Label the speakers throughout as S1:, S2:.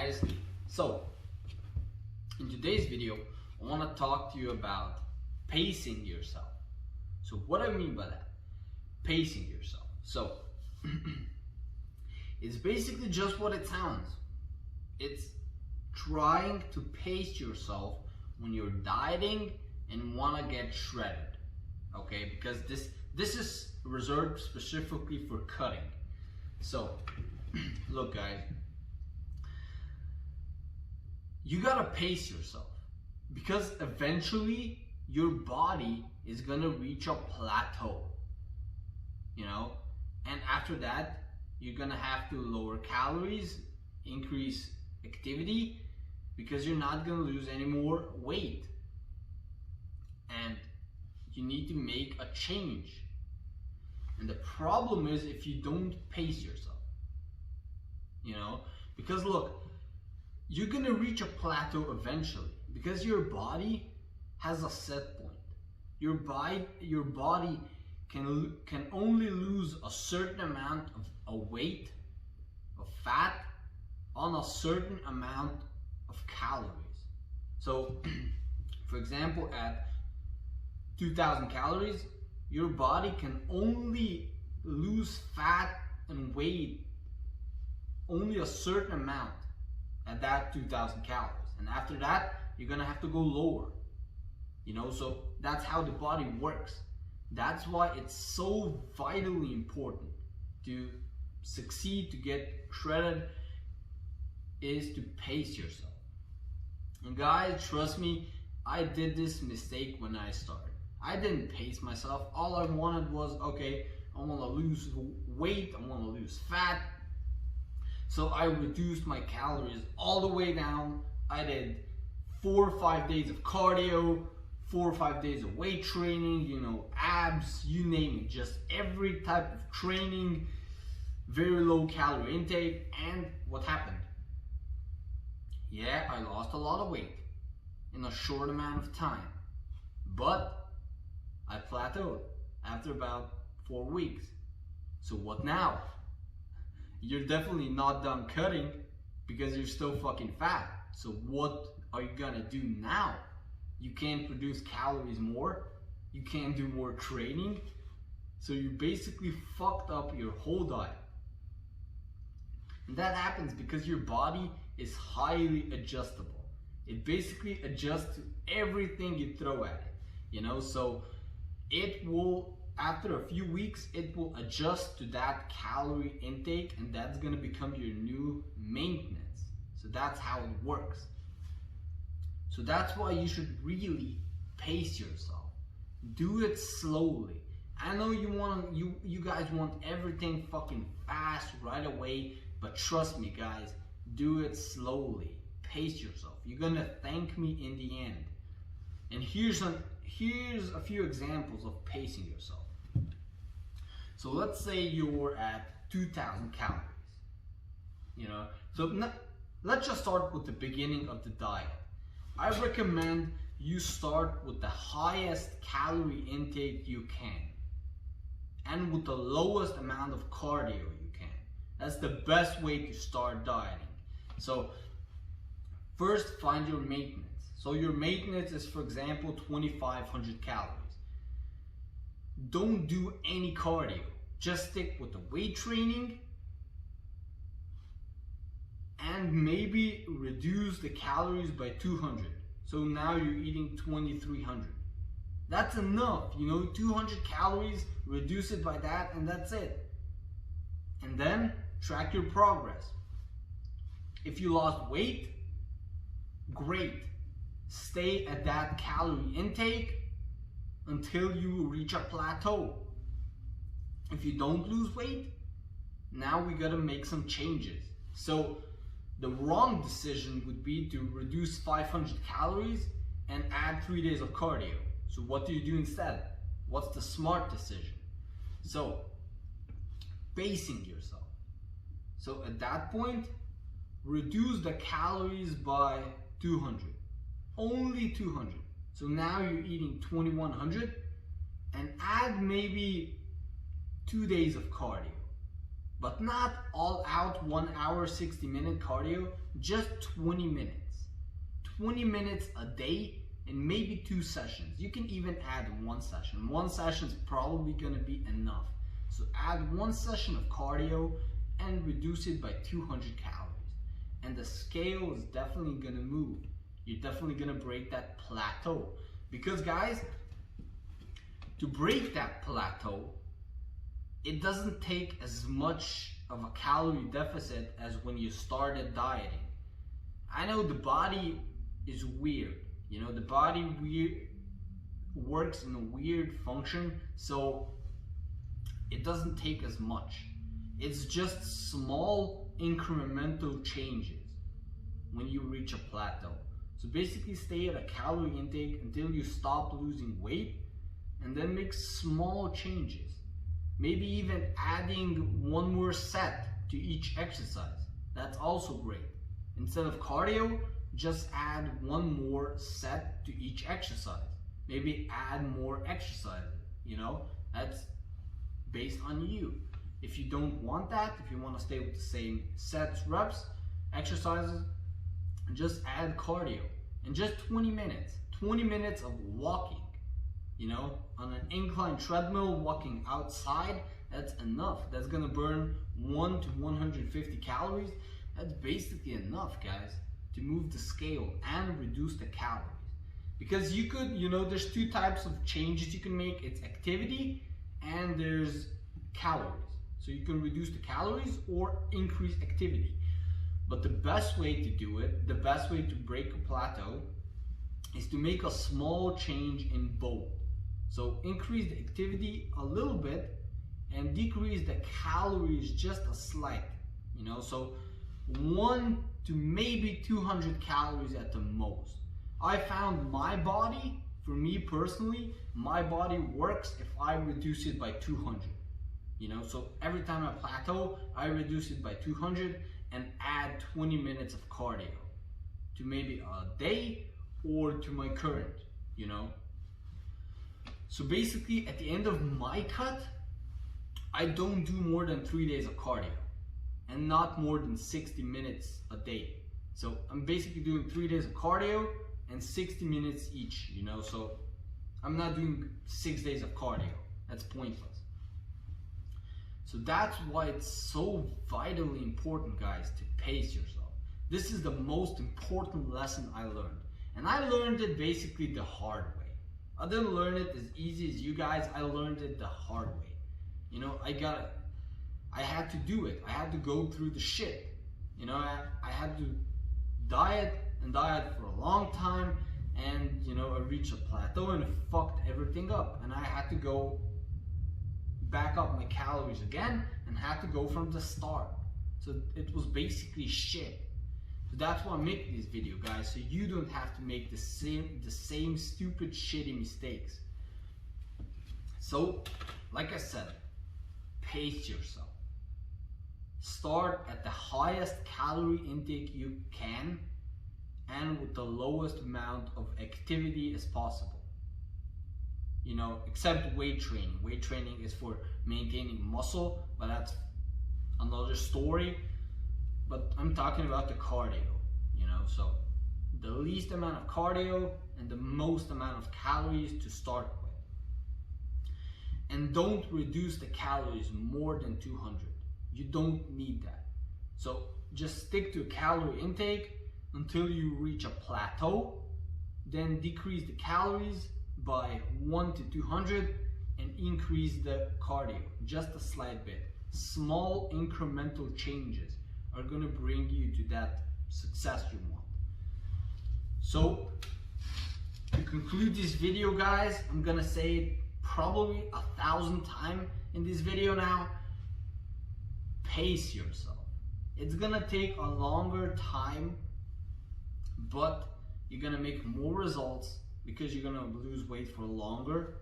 S1: guys, so in today's video I want to talk to you about pacing yourself. So what do I mean by that? Pacing yourself. So it's basically just what it sounds. It's trying to pace yourself when you're dieting and want to get shredded, okay? Because this is reserved specifically for cutting. So look guys, you gotta pace yourself because eventually your body is gonna reach a plateau, you know, and after that you're gonna have to lower calories, increase activity, because you're not gonna lose any more weight, and you need to make a change. And the problem is if you don't pace yourself, you know, because look, you're gonna reach a plateau eventually because your body has a set point. Your body can only lose a certain amount of weight, of fat, on a certain amount of calories. So for example, at 2000 calories, your body can only lose fat and weight only a certain amount at that 2000 calories, and after that you're gonna have to go lower, you know. So that's how the body works. That's why it's so vitally important to succeed, to get shredded, is to pace yourself. And guys, trust me, I did this mistake when I started. I didn't pace myself. All I wanted was, okay, I want to lose weight, I want to lose fat. So I reduced my calories all the way down. I did 4 or 5 days of cardio, 4 or 5 days of weight training, you know, abs, you name it, just every type of training, very low calorie intake. And what happened? Yeah, I lost a lot of weight in a short amount of time, but I plateaued after about 4 weeks. So what now? You're definitely not done cutting because you're still fucking fat. So what are you gonna do now? You can't produce calories more, you can't do more training, so you basically fucked up your whole diet. And that happens because your body is highly adjustable. It basically adjusts to everything you throw at it, you know. So it will, after a few weeks, it will adjust to that calorie intake, and that's gonna become your new maintenance. So that's how it works. So that's why you should really pace yourself. Do it slowly. I know you guys want everything fucking fast right away, but trust me guys, do it slowly. Pace yourself. You're gonna thank me in the end. And here's a few examples of pacing yourself. So let's say you're at 2000 calories, you know. So let's just start with the beginning of the diet. I recommend you start with the highest calorie intake you can and with the lowest amount of cardio you can. That's the best way to start dieting. So first, find your maintenance. So your maintenance is, for example, 2500 calories. Don't do any cardio. Just stick with the weight training and maybe reduce the calories by 200. So now you're eating 2300. That's enough, you know, 200 calories, reduce it by that, and that's it. And then track your progress. If you lost weight, great. Stay at that calorie intake until you reach a plateau. If you don't lose weight, now we gotta make some changes. So the wrong decision would be to reduce 500 calories and add 3 days of cardio. So what do you do instead? What's the smart decision? So pacing yourself. So at that point, reduce the calories by 200, only 200. So now you're eating 2100, and add maybe 2 days of cardio. but not all out 1 hour, 60-minute cardio, just 20 minutes. 20 minutes a day and maybe 2 sessions. You can even add 1 session. 1 session is probably gonna be enough. So add 1 session of cardio and reduce it by 200 calories. And the scale is definitely gonna move. You're definitely gonna break that plateau. Because guys, to break that plateau, it doesn't take as much of a calorie deficit as when you started dieting. I know the body is weird, you know, the body works in a weird function, so it doesn't take as much. It's just small incremental changes when you reach a plateau. So basically stay at a calorie intake until you stop losing weight, and then make small changes. Maybe even adding 1 more set to each exercise. That's also great. Instead of cardio, just add 1 more set to each exercise. Maybe add more exercises, you know? That's based on you. If you don't want that, if you want to stay with the same sets, reps, exercises, just add cardio. And just 20 minutes. 20 minutes of walking. You know, on an incline treadmill, walking outside, that's enough. That's gonna burn 1 to 150 calories. That's basically enough, guys, to move the scale and reduce the calories. Because you could, you know, there's 2 types of changes you can make. It's activity and there's calories. So you can reduce the calories or increase activity. But the best way to do it, the best way to break a plateau, is to make a small change in both. So increase the activity a little bit and decrease the calories just a slight, you know, so 1 to maybe 200 calories at the most. I found my body, for me personally, my body works if I reduce it by 200, you know, so every time I plateau, I reduce it by 200 and add 20 minutes of cardio to maybe a day or to my current, you know. So basically at the end of my cut, I don't do more than 3 days of cardio and not more than 60 minutes a day. So I'm basically doing 3 days of cardio and 60 minutes each, you know, so I'm not doing 6 days of cardio. That's pointless. So that's why it's so vitally important, guys, to pace yourself. This is the most important lesson I learned. And I learned it basically the hard way. I didn't learn it as easy as you guys. I learned it the hard way. You know, I had to do it. I had to go through the shit. You know, I had to diet and diet for a long time, and you know, I reached a plateau and it fucked everything up. And I had to go back up my calories again and had to go from the start. So it was basically shit. So that's why I make this video, guys, so you don't have to make the same stupid shitty mistakes. So, like I said, pace yourself. Start at the highest calorie intake you can and with the lowest amount of activity as possible. You know, except weight training. Weight training is for maintaining muscle, but that's another story. But I'm talking about the cardio, you know, so the least amount of cardio and the most amount of calories to start with. And don't reduce the calories more than 200. You don't need that. So just stick to a calorie intake until you reach a plateau, then decrease the calories by 1 to 200 and increase the cardio just a slight bit. Small incremental changes are gonna bring you to that success you want. So to conclude this video, guys, I'm gonna say it probably 1,000 times in this video now. Pace yourself. It's gonna take a longer time, but you're gonna make more results because you're gonna lose weight for longer.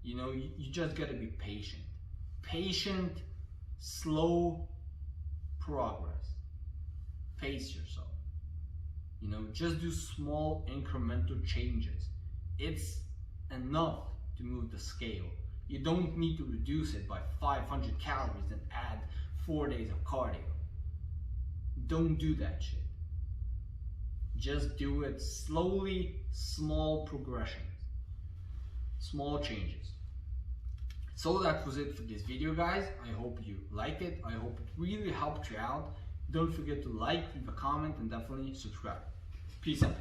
S1: You know, you just gotta be patient. Patient, slow progress. Pace yourself. You know, just do small incremental changes. It's enough to move the scale. You don't need to reduce it by 500 calories and add 4 days of cardio. Don't do that shit. Just do it slowly, small progressions, small changes. So that was it for this video, guys. I hope you liked it. I hope it really helped you out. Don't forget to like, leave a comment, and definitely subscribe. Peace out.